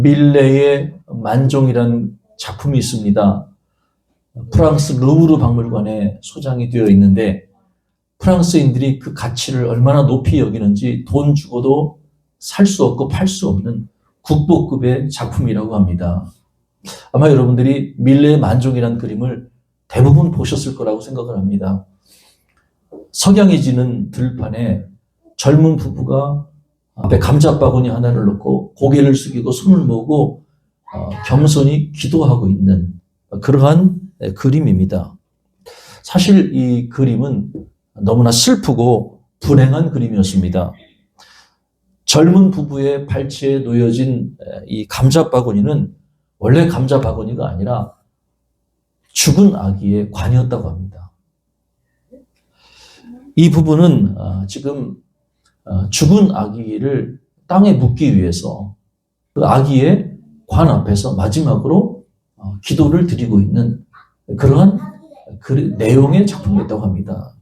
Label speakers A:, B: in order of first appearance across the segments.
A: 밀레의 만종이라는 작품이 있습니다. 프랑스 루브르 박물관에 소장이 되어 있는데 프랑스인들이 그 가치를 얼마나 높이 여기는지 돈 주고도 살 수 없고 팔 수 없는 국보급의 작품이라고 합니다. 아마 여러분들이 밀레의 만종이라는 그림을 대부분 보셨을 거라고 생각을 합니다. 석양이 지는 들판에 젊은 부부가 앞에 감자바구니 하나를 놓고 고개를 숙이고 손을 모으고 겸손히 기도하고 있는 그러한 그림입니다. 사실 이 그림은 너무나 슬프고 불행한 그림이었습니다. 젊은 부부의 발치에 놓여진 이 감자바구니는 원래 감자바구니가 아니라 죽은 아기의 관이었다고 합니다. 이 부부는 지금 죽은 아기를 땅에 묻기 위해서 그 아기의 관 앞에서 마지막으로 기도를 드리고 있는 그러한 내용의 작품이었다고 합니다.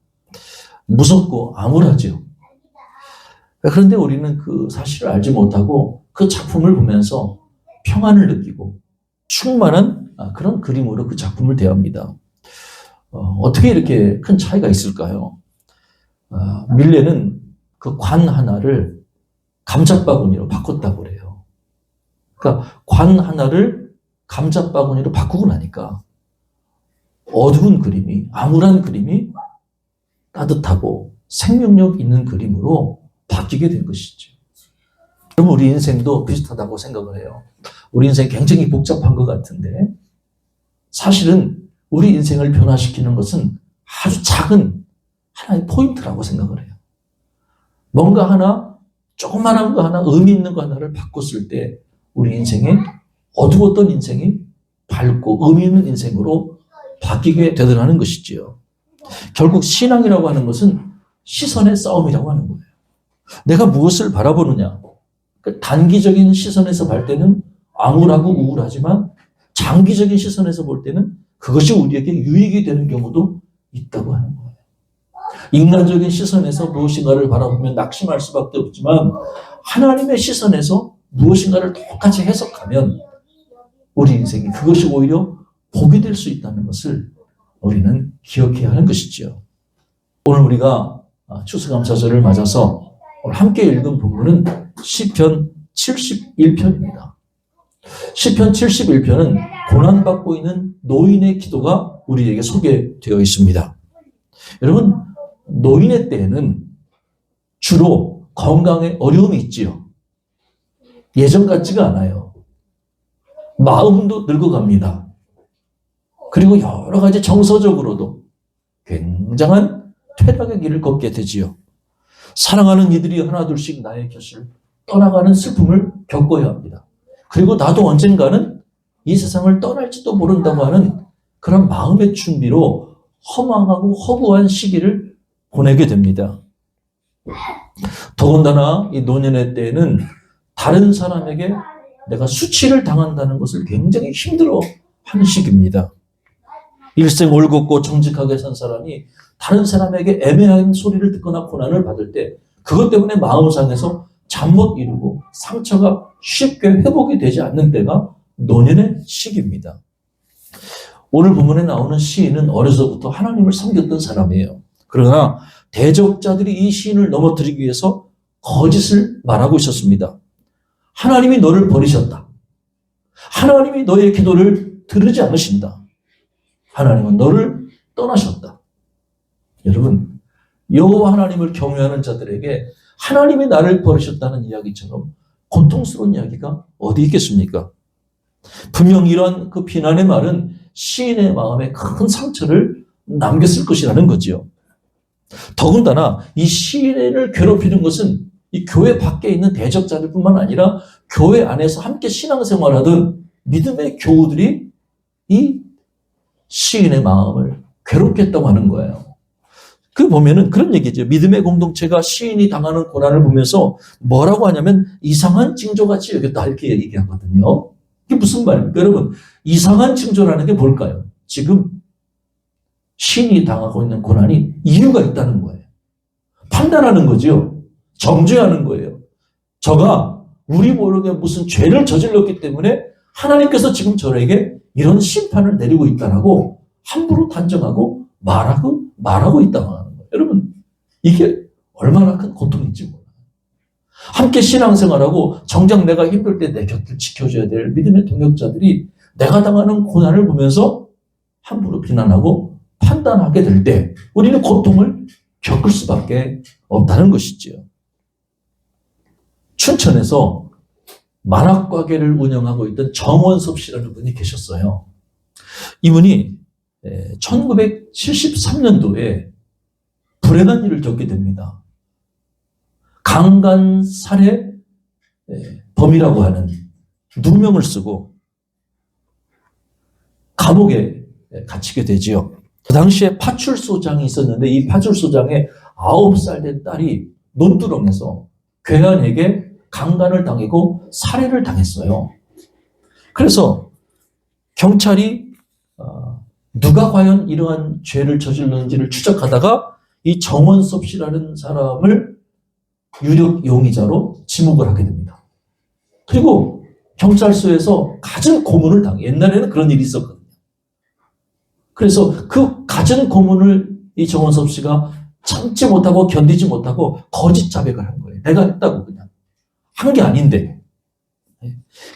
A: 무섭고 암울하죠. 그런데 우리는 그 사실을 알지 못하고 그 작품을 보면서 평안을 느끼고 충만한 그런 그림으로 그 작품을 대합니다. 어떻게 이렇게 큰 차이가 있을까요? 밀레는 그 관 하나를 감자바구니로 바꿨다고 그래요. 그러니까 관 하나를 감자바구니로 바꾸고 나니까 어두운 그림이, 암울한 그림이 따뜻하고 생명력 있는 그림으로 바뀌게 된 것이죠. 그럼 우리 인생도 비슷하다고 생각을 해요. 우리 인생 굉장히 복잡한 것 같은데 사실은 우리 인생을 변화시키는 것은 아주 작은 하나의 포인트라고 생각을 해요. 뭔가 하나, 조그만한 거 하나, 의미 있는 거 하나를 바꿨을 때 우리 인생의 어두웠던 인생이 밝고 의미 있는 인생으로 바뀌게 되더라는 것이지요. 결국 신앙이라고 하는 것은 시선의 싸움이라고 하는 거예요. 내가 무엇을 바라보느냐. 단기적인 시선에서 볼 때는 암울하고 우울하지만 장기적인 시선에서 볼 때는 그것이 우리에게 유익이 되는 경우도 있다고 하는 거예요. 인간적인 시선에서 무엇인가를 바라보면 낙심할 수밖에 없지만 하나님의 시선에서 무엇인가를 똑같이 해석하면 우리 인생이 그것이 오히려 복이 될 수 있다는 것을 우리는 기억해야 하는 것이죠. 오늘 우리가 추수감사절을 맞아서 오늘 함께 읽은 본문은 시편 71편입니다. 시편 71편은 고난받고 있는 노인의 기도가 우리에게 소개되어 있습니다. 여러분, 노인의 때에는 주로 건강에 어려움이 있지요. 예전 같지가 않아요. 마음도 늙어갑니다. 그리고 여러 가지 정서적으로도 굉장한 퇴락의 길을 걷게 되지요. 사랑하는 이들이 하나둘씩 나의 곁을 떠나가는 슬픔을 겪어야 합니다. 그리고 나도 언젠가는 이 세상을 떠날지도 모른다고 하는 그런 마음의 준비로 허망하고 허구한 시기를 보내게 됩니다. 더군다나 이 노년의 때에는 다른 사람에게 내가 수치를 당한다는 것을 굉장히 힘들어하는 시기입니다. 일생 올곧고 정직하게 산 사람이 다른 사람에게 애매한 소리를 듣거나 고난을 받을 때 그것 때문에 마음 상해서 잠 못 이루고 상처가 쉽게 회복이 되지 않는 때가 노년의 시기입니다. 오늘 본문에 나오는 시인은 어려서부터 하나님을 섬겼던 사람이에요. 그러나 대적자들이 이 시인을 넘어뜨리기 위해서 거짓을 말하고 있었습니다. 하나님이 너를 버리셨다. 하나님이 너의 기도를 들으지 않으신다. 하나님은 너를 떠나셨다. 여러분, 여호와 하나님을 경외하는 자들에게 하나님이 나를 버리셨다는 이야기처럼 고통스러운 이야기가 어디 있겠습니까? 분명 이러한 그 비난의 말은 시인의 마음에 큰 상처를 남겼을 것이라는 거지요. 더군다나 이 시인을 괴롭히는 것은 이 교회 밖에 있는 대적자들뿐만 아니라 교회 안에서 함께 신앙생활하던 믿음의 교우들이 이 시인의 마음을 괴롭게 했다고 하는 거예요. 그 보면은 그런 얘기죠. 믿음의 공동체가 시인이 당하는 고난을 보면서 뭐라고 하냐면 이상한 징조같이 여겼다 이렇게 얘기하거든요. 이게 무슨 말입니까? 여러분, 이상한 징조라는 게 뭘까요? 지금 시인이 당하고 있는 고난이 이유가 있다는 거예요. 판단하는 거죠. 정죄하는 거예요. 저가 우리 모르게 무슨 죄를 저질렀기 때문에 하나님께서 지금 저에게 이런 심판을 내리고 있다라고 함부로 단정하고 말하고 있다고 하는 거예요. 여러분, 이게 얼마나 큰 고통인지 몰라요. 함께 신앙생활하고 정작 내가 힘들 때 내 곁을 지켜줘야 될 믿음의 동역자들이 내가 당하는 고난을 보면서 함부로 비난하고 판단하게 될 때 우리는 고통을 겪을 수밖에 없다는 것이지요. 춘천에서 만학과계를 운영하고 있던 정원섭 씨라는 분이 계셨어요. 이분이 1973년도에 불행한 일을 겪게 됩니다. 강간 살해 범이라고 하는 누명을 쓰고 감옥에 갇히게 되지요. 그 당시에 파출소장이 있었는데 이 파출소장의 9살 된 딸이 논두렁에서 괴한에게 강간을 당하고 살해를 당했어요. 그래서 경찰이 누가 과연 이러한 죄를 저질렀는지를 추적하다가 이 정원섭 씨라는 사람을 유력 용의자로 지목을 하게 됩니다. 그리고 경찰서에서 갖은 고문을 당해. 옛날에는 그런 일이 있었거든요. 그래서 그 갖은 고문을 이 정원섭 씨가 참지 못하고 견디지 못하고 거짓 자백을 한 거예요. 내가 했다고 그냥. 한 게 아닌데.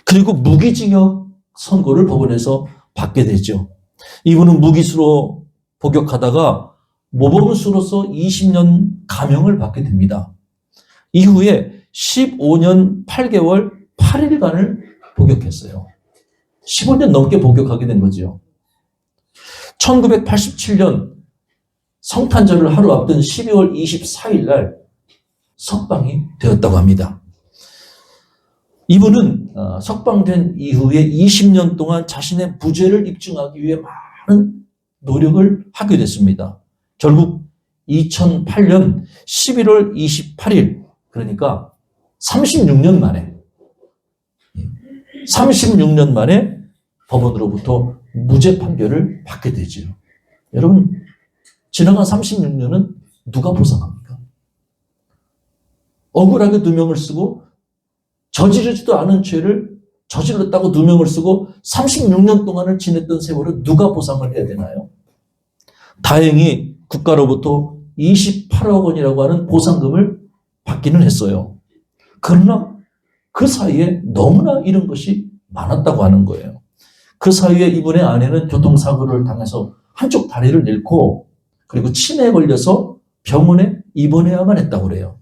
A: 그리고 무기징역 선고를 법원에서 받게 되죠. 이분은 무기수로 복역하다가 모범수로서 20년 감형을 받게 됩니다. 이후에 15년 8개월 8일간을 복역했어요. 15년 넘게 복역하게 된 거죠. 1987년 성탄절을 하루 앞둔 12월 24일 날 석방이 되었다고 합니다. 이분은 석방된 이후에 20년 동안 자신의 무죄를 입증하기 위해 많은 노력을 하게 됐습니다. 결국 2008년 11월 28일 그러니까 36년 만에 법원으로부터 무죄 판결을 받게 되죠. 여러분, 지나간 36년은 누가 보상합니까? 억울하게 누명을 쓰고 저지르지도 않은 죄를 저질렀다고 누명을 쓰고 36년 동안을 지냈던 세월을 누가 보상을 해야 되나요? 다행히 국가로부터 28억 원이라고 하는 보상금을 받기는 했어요. 그러나 그 사이에 너무나 이런 것이 많았다고 하는 거예요. 그 사이에 이분의 아내는 교통사고를 당해서 한쪽 다리를 잃고 그리고 치매에 걸려서 병원에 입원해야만 했다고 그래요.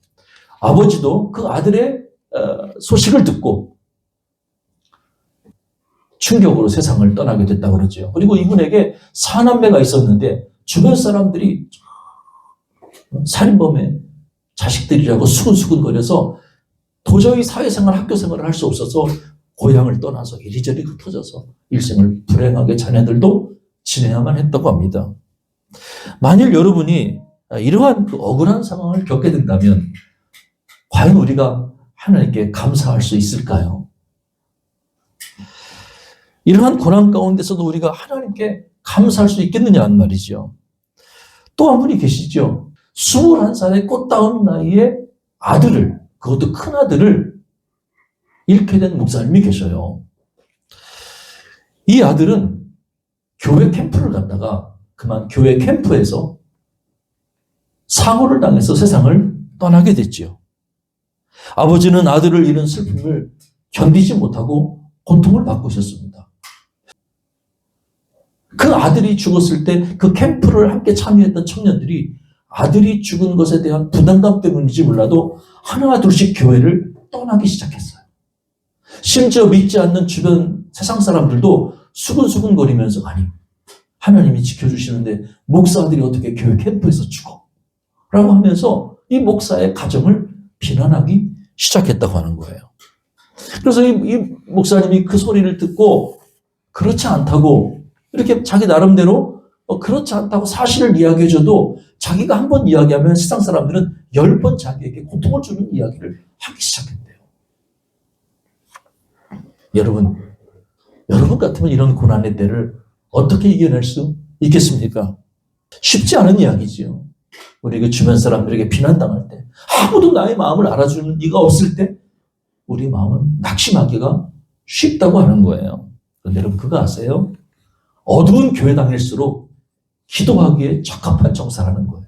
A: 아버지도 그 아들의 소식을 듣고 충격으로 세상을 떠나게 됐다고 그러죠. 그리고 이분에게 사남매가 있었는데 주변 사람들이 살인범의 자식들이라고 수근수근거려서 도저히 사회생활, 학교생활을 할 수 없어서 고향을 떠나서 이리저리 흩어져서 일생을 불행하게 자녀들도 지내야만 했다고 합니다. 만일 여러분이 이러한 그 억울한 상황을 겪게 된다면 과연 우리가 하나님께 감사할 수 있을까요? 이러한 고난 가운데서도 우리가 하나님께 감사할 수 있겠느냐는 말이죠. 또 한 분이 계시죠. 21살의 꽃다운 나이에 아들을, 그것도 큰 아들을 잃게 된 목사님이 계셔요. 이 아들은 교회 캠프를 갔다가 그만 교회 캠프에서 사고를 당해서 세상을 떠나게 됐지요. 아버지는 아들을 잃은 슬픔을 견디지 못하고 고통을 받고 있었습니다. 그 아들이 죽었을 때 그 캠프를 함께 참여했던 청년들이 아들이 죽은 것에 대한 부담감 때문인지 몰라도 하나 둘씩 교회를 떠나기 시작했어요. 심지어 믿지 않는 주변 세상 사람들도 수근수근거리면서 아니 하나님이 지켜주시는데 목사들이 어떻게 교회 캠프에서 죽어? 라고 하면서 이 목사의 가정을 비난하기 시작했다고 하는 거예요. 그래서 이 목사님이 그 소리를 듣고 그렇지 않다고 이렇게 자기 나름대로 그렇지 않다고 사실을 이야기해줘도 자기가 한 번 이야기하면 세상 사람들은 10번 자기에게 고통을 주는 이야기를 하기 시작했대요. 여러분 같으면 이런 고난의 때를 어떻게 이겨낼 수 있겠습니까? 쉽지 않은 이야기지요. 우리 그 주변 사람들에게 비난당할 때, 아무도 나의 마음을 알아주는 이가 없을 때, 우리 마음은 낙심하기가 쉽다고 하는 거예요. 그런데 여러분 그거 아세요? 어두운 교회당일수록 기도하기에 적합한 정사라는 거예요.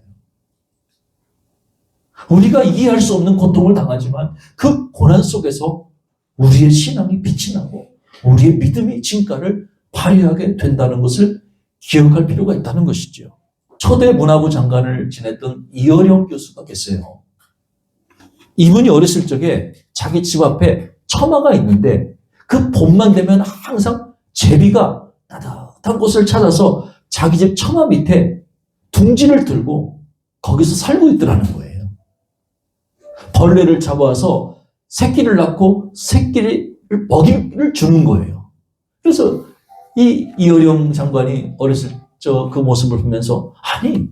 A: 우리가 이해할 수 없는 고통을 당하지만 그 고난 속에서 우리의 신앙이 빛이 나고 우리의 믿음이 진가를 발휘하게 된다는 것을 기억할 필요가 있다는 것이죠. 초대 문화부 장관을 지냈던 이어령 교수가 계세요. 이분이 어렸을 적에 자기 집 앞에 처마가 있는데 그 봄만 되면 항상 제비가 따뜻한 곳을 찾아서 자기 집 처마 밑에 둥지를 들고 거기서 살고 있더라는 거예요. 벌레를 잡아와서 새끼를 낳고 새끼를 먹이를 주는 거예요. 그래서 이 이어령 장관이 어렸을 적 그 모습을 보면서 아니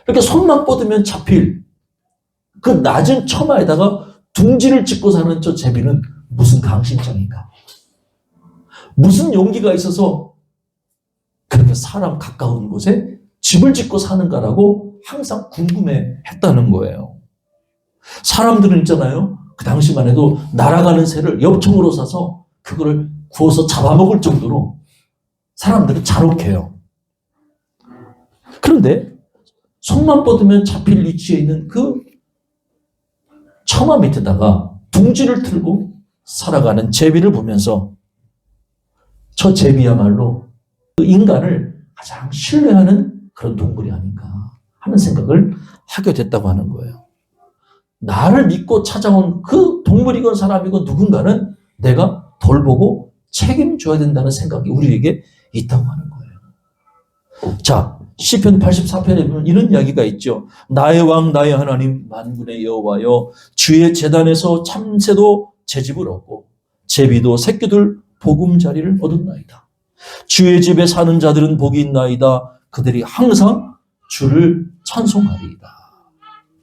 A: 이렇게 손만 뻗으면 잡힐 그 낮은 처마에다가 둥지를 짓고 사는 저 제비는 무슨 강심장인가? 무슨 용기가 있어서 그렇게 사람 가까운 곳에 집을 짓고 사는가라고 항상 궁금해 했다는 거예요. 사람들은 있잖아요. 그 당시만 해도 날아가는 새를 엽총으로 사서 그거를 구워서 잡아먹을 정도로 사람들은 잔혹해요. 그런데 손만 뻗으면 잡힐 위치에 있는 그 처마 밑에다가 둥지를 틀고 살아가는 제비를 보면서 저 제비야말로 그 인간을 가장 신뢰하는 그런 동물이 아닌가 하는 생각을 하게 됐다고 하는 거예요. 나를 믿고 찾아온 그 동물이건 사람이건 누군가는 내가 돌보고 책임져야 된다는 생각이 우리에게 있다고 하는 거예요. 자, 시편 84편에 보면 이런 이야기가 있죠. 나의 왕 나의 하나님 만군의 여호와여 주의 제단에서 참새도 제집을 얻고 제비도 새끼들 보금자리를 얻었나이다. 주의 집에 사는 자들은 복이 있나이다. 그들이 항상 주를 찬송하리이다.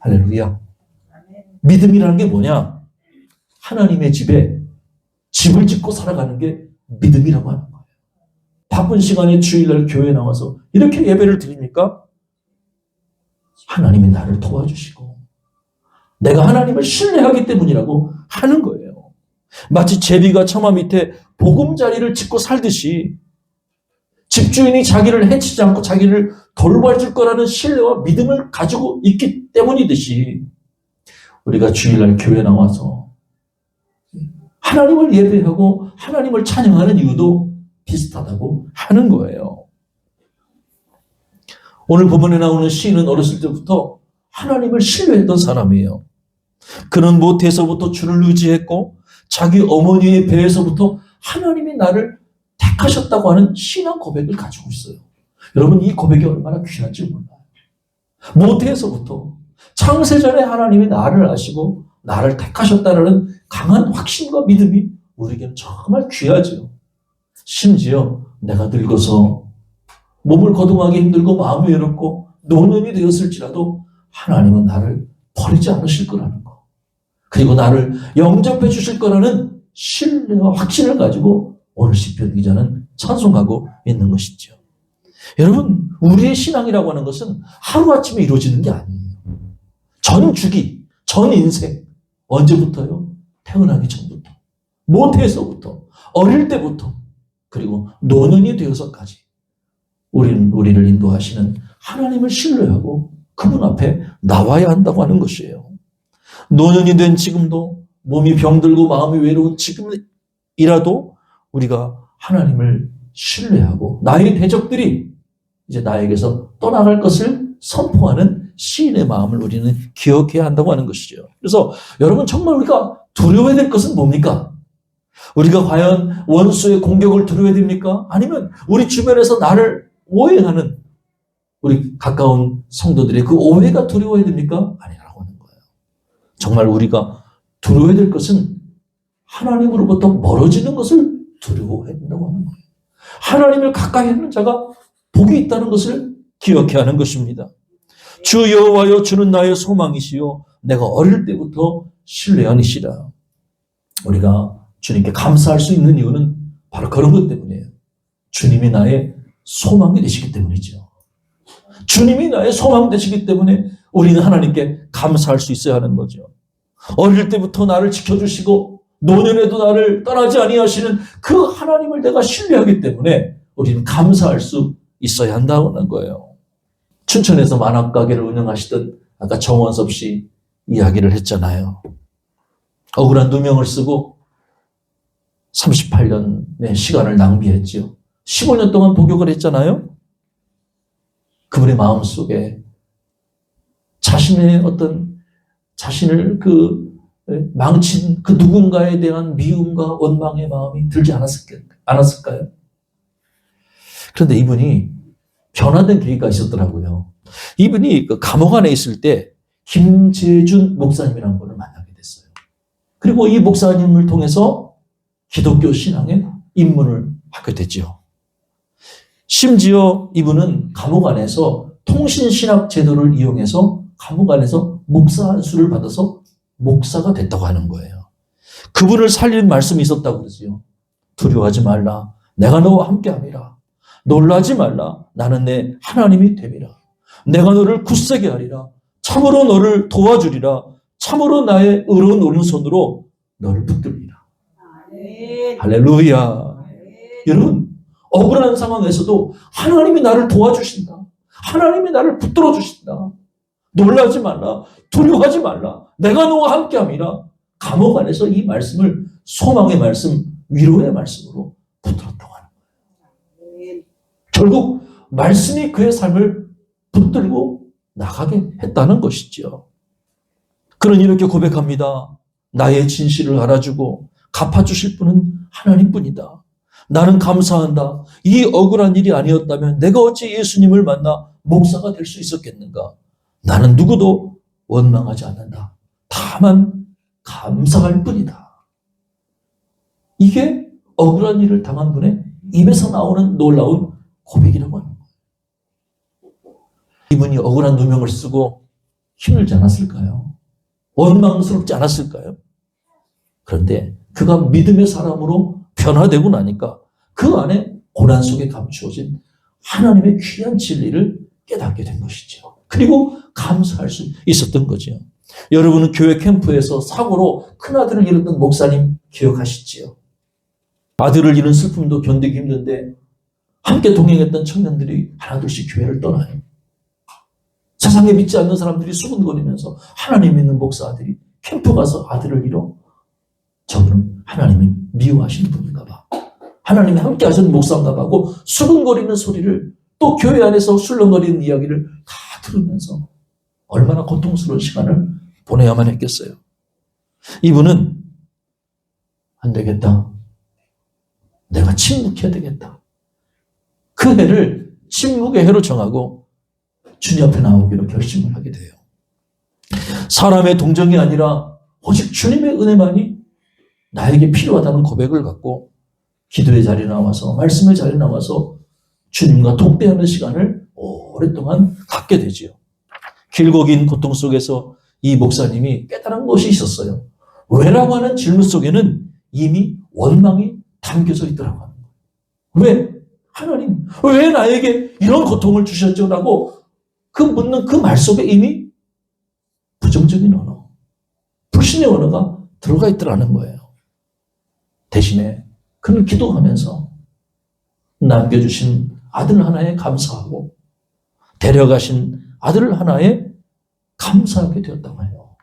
A: 할렐루야. 믿음이라는 게 뭐냐? 하나님의 집에 집을 짓고 살아가는 게 믿음이라고 하는 거예요. 바쁜 시간에 주일날 교회에 나와서 이렇게 예배를 드립니까? 하나님이 나를 도와주시고 내가 하나님을 신뢰하기 때문이라고 하는 거예요. 마치 제비가 처마 밑에 보금자리를 짓고 살듯이 집주인이 자기를 해치지 않고 자기를 돌봐줄 거라는 신뢰와 믿음을 가지고 있기 때문이듯이 우리가 주일날 교회에 나와서 하나님을 예배하고 하나님을 찬양하는 이유도 비슷하다고 하는 거예요. 오늘 본문에 나오는 시인은 어렸을 때부터 하나님을 신뢰했던 사람이에요. 그는 모태에서부터 주를 의지했고 자기 어머니의 배에서부터 하나님이 나를 택하셨다고 하는 신앙 고백을 가지고 있어요. 여러분 이 고백이 얼마나 귀한지 몰라요. 모태에서부터 창세전에 하나님이 나를 아시고 나를 택하셨다는 강한 확신과 믿음이 우리에게는 정말 귀하죠. 심지어 내가 늙어서 몸을 거동하기 힘들고 마음이 외롭고 노년이 되었을지라도 하나님은 나를 버리지 않으실 거라는 거. 그리고 나를 영접해 주실 거라는 신뢰와 확신을 가지고 오늘 시편 기자는 찬송하고 있는 것이죠. 여러분 우리의 신앙이라고 하는 것은 하루아침에 이루어지는 게 아니에요. 전 주기, 전 인생 언제부터요? 태어나기 전부터 모태에서부터 어릴 때부터 그리고 노년이 되어서까지 우리를 인도하시는 하나님을 신뢰하고 그분 앞에 나와야 한다고 하는 것이에요. 노년이 된 지금도 몸이 병들고 마음이 외로운 지금이라도 우리가 하나님을 신뢰하고 나의 대적들이 이제 나에게서 떠나갈 것을 선포하는 시인의 마음을 우리는 기억해야 한다고 하는 것이죠. 그래서 여러분 정말 우리가 두려워야 될 것은 뭡니까? 우리가 과연 원수의 공격을 두려워야 됩니까? 아니면 우리 주변에서 나를 오해하는 우리 가까운 성도들의 그 오해가 두려워야 됩니까? 아니라고 하는 거예요. 정말 우리가 두려워야 될 것은 하나님으로부터 멀어지는 것을 두려워해야 된다고 하는 거예요. 하나님을 가까이 하는 자가 복이 있다는 것을 기억해야 하는 것입니다. 주 여호와여 주는 나의 소망이시요 내가 어릴 때부터 신뢰한 이시라. 우리가 주님께 감사할 수 있는 이유는 바로 그런 것 때문이에요. 주님이 나의 소망이 되시기 때문이죠. 주님이 나의 소망 되시기 때문에 우리는 하나님께 감사할 수 있어야 하는 거죠. 어릴 때부터 나를 지켜주시고 노년에도 나를 떠나지 아니하시는 그 하나님을 내가 신뢰하기 때문에 우리는 감사할 수 있어야 한다는 거예요. 춘천에서 만화가게를 운영하시던 아까 정원섭 씨 이야기를 했잖아요. 억울한 누명을 쓰고 38년의 시간을 낭비했지요. 15년 동안 복역을 했잖아요. 그분의 마음속에 자신을 망친 그 누군가에 대한 미움과 원망의 마음이 들지 않았을까요? 그런데 이분이 변화된 계기가 있었더라고요. 이분이 그 감옥 안에 있을 때 김재준 목사님이라는 분을 만나게 됐어요. 그리고 이 목사님을 통해서 기독교 신앙에 입문을 하게 됐죠. 심지어 이분은 감옥 안에서 통신신학 제도를 이용해서 감옥 안에서 목사 안수를 받아서 목사가 됐다고 하는 거예요. 그분을 살린 말씀이 있었다고 그러지요. 두려워하지 말라. 내가 너와 함께함이라. 놀라지 말라. 나는 내 하나님이 됨이라. 내가 너를 굳세게 하리라. 참으로 너를 도와주리라. 참으로 나의 의로운 오른손으로 너를 붙들리라. 할렐루야. 여러분, 억울한 상황에서도 하나님이 나를 도와주신다. 하나님이 나를 붙들어 주신다. 놀라지 말라. 두려워하지 말라. 내가 너와 함께함이라. 감옥 안에서 이 말씀을 소망의 말씀, 위로의 말씀으로 붙들었다고 하는 거예요. 결국 말씀이 그의 삶을 붙들고 나가게 했다는 것이죠. 그는 이렇게 고백합니다. 나의 진실을 알아주고 갚아주실 분은 하나님뿐이다. 나는 감사한다. 이 억울한 일이 아니었다면 내가 어찌 예수님을 만나 목사가 될 수 있었겠는가? 나는 누구도 원망하지 않는다. 다만 감사할 뿐이다. 이게 억울한 일을 당한 분의 입에서 나오는 놀라운 고백이라고 하는 거예요. 이분이 억울한 누명을 쓰고 힘들지 않았을까요? 원망스럽지 않았을까요? 그런데 그가 믿음의 사람으로 변화되고 나니까 그 안에 고난 속에 감추어진 하나님의 귀한 진리를 깨닫게 된 것이죠. 그리고 감사할 수 있었던 거죠. 여러분은 교회 캠프에서 사고로 큰아들을 잃었던 목사님 기억하시지요? 아들을 잃은 슬픔도 견디기 힘든데 함께 동행했던 청년들이 하나둘씩 교회를 떠나요. 세상에 믿지 않는 사람들이 수군거리면서 하나님 믿는 목사 아들이 캠프 가서 아들을 잃어? 저분은 하나님이 미워하시는 분인가 봐. 하나님이 함께 하시는 목사인가 봐 하고 수군거리는 소리를 또 교회 안에서 술렁거리는 이야기를 다 들으면서 얼마나 고통스러운 시간을 보내야만 했겠어요. 이분은 안 되겠다. 내가 침묵해야 되겠다. 그 해를 침묵의 해로 정하고 주님 앞에 나오기로 결심을 하게 돼요. 사람의 동정이 아니라 오직 주님의 은혜만이 나에게 필요하다는 고백을 갖고 기도의 자리에 나와서 말씀의 자리에 나와서 주님과 독대하는 시간을 오랫동안 갖게 되지요. 길고 긴 고통 속에서 이 목사님이 깨달은 것이 있었어요. 왜라고 하는 질문 속에는 이미 원망이 담겨져 있더라고 하는 거예요. 왜? 하나님, 왜 나에게 이런 고통을 주셨죠? 라고 그 묻는 그 말 속에 이미 부정적인 언어, 불신의 언어가 들어가 있더라는 거예요. 대신에 그는 기도하면서 남겨주신 아들 하나에 감사하고 데려가신 아들 하나에 감사하게 되었다고 해요.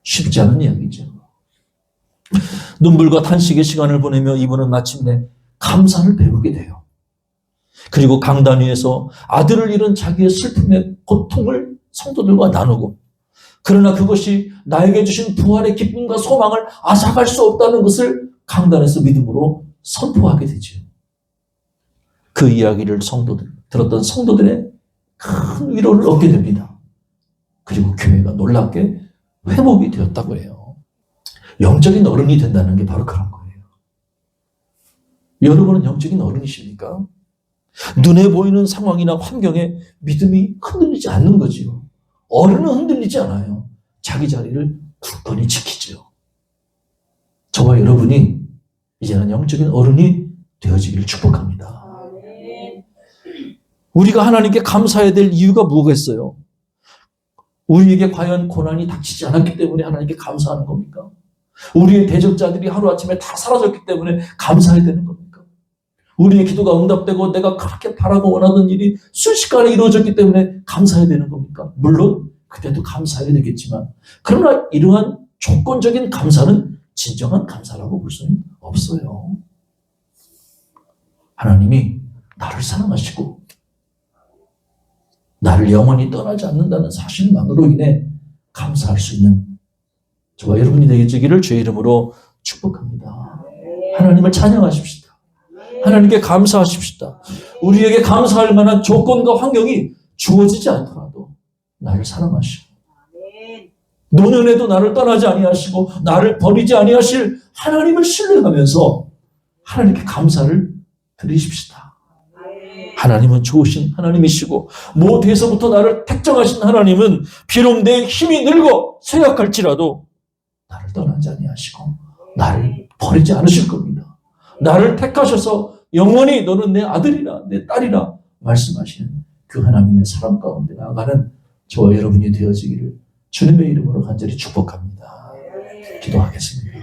A: 쉽지 않은 이야기죠. 눈물과 탄식의 시간을 보내며 이분은 마침내 감사를 배우게 돼요. 그리고 강단 위에서 아들을 잃은 자기의 슬픔의 고통을 성도들과 나누고, 그러나 그것이 나에게 주신 부활의 기쁨과 소망을 앗아갈 수 없다는 것을 강단에서 믿음으로 선포하게 되죠. 그 이야기를 들었던 성도들의 큰 위로를 얻게 됩니다. 그리고 교회가 놀랍게 회복이 되었다고 해요. 영적인 어른이 된다는 게 바로 그런 거예요. 여러분은 영적인 어른이십니까? 눈에 보이는 상황이나 환경에 믿음이 흔들리지 않는 거지요. 어른은 흔들리지 않아요. 자기 자리를 굳건히 지키죠. 저와 여러분이 이제는 영적인 어른이 되어지기를 축복합니다. 우리가 하나님께 감사해야 될 이유가 뭐겠어요? 우리에게 과연 고난이 닥치지 않았기 때문에 하나님께 감사하는 겁니까? 우리의 대적자들이 하루아침에 다 사라졌기 때문에 감사해야 되는 겁니까? 우리의 기도가 응답되고 내가 그렇게 바라고 원하던 일이 순식간에 이루어졌기 때문에 감사해야 되는 겁니까? 물론 그때도 감사해야 되겠지만, 그러나 이러한 조건적인 감사는 진정한 감사라고 볼 수는 없어요. 하나님이 나를 사랑하시고 나를 영원히 떠나지 않는다는 사실만으로 인해 감사할 수 있는 저와 여러분이 되시기를 주의 이름으로 축복합니다. 하나님을 찬양하십시다. 하나님께 감사하십시다. 우리에게 감사할 만한 조건과 환경이 주어지지 않더라도 나를 사랑하시고 노년에도 나를 떠나지 아니하시고 나를 버리지 아니하실 하나님을 신뢰하면서 하나님께 감사를 드리십시다. 하나님은 좋으신 하나님이시고 모태에서부터 나를 택정하신 하나님은 비록 내 힘이 늙어 쇠약할지라도 나를 떠나지 아니하시고 나를 버리지 않으실 겁니다. 나를 택하셔서 영원히 너는 내 아들이라 내 딸이라 말씀하시는 그 하나님의 사랑 가운데 나아가는 저와 여러분이 되어지기를 주님의 이름으로 간절히 축복합니다. 기도하겠습니다.